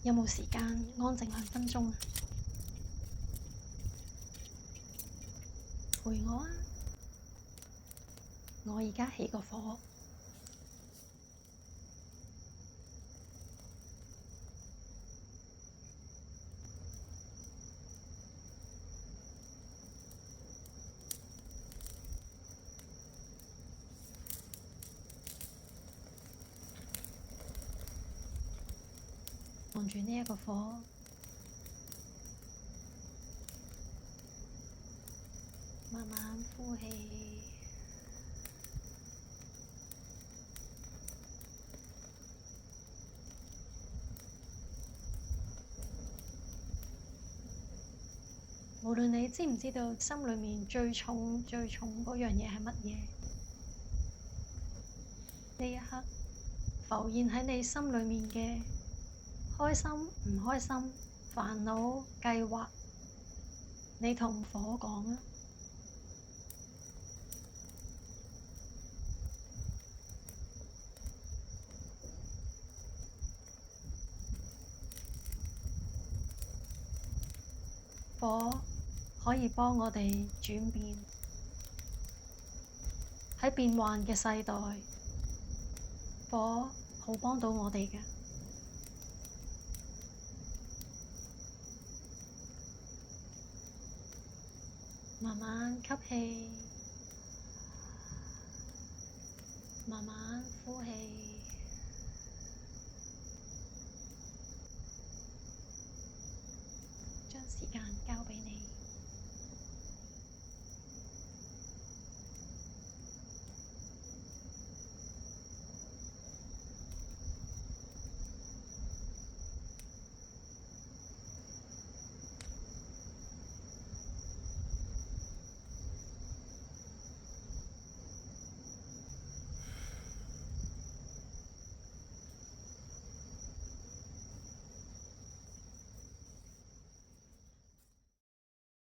有冇時間安靜2分鐘啊？陪我啊！我而家起個火，望住呢一個火，慢慢呼氣。無論你知唔知道心裏面最重嗰樣嘢係乜嘢，呢一刻浮現喺你心裏面嘅開心、唔開心、煩惱、計劃，你同火講啊！火可以幫我哋轉變，喺變幻嘅世代，火好幫到我哋㗎。慢慢吸氣，慢慢呼氣，將時間交畀你。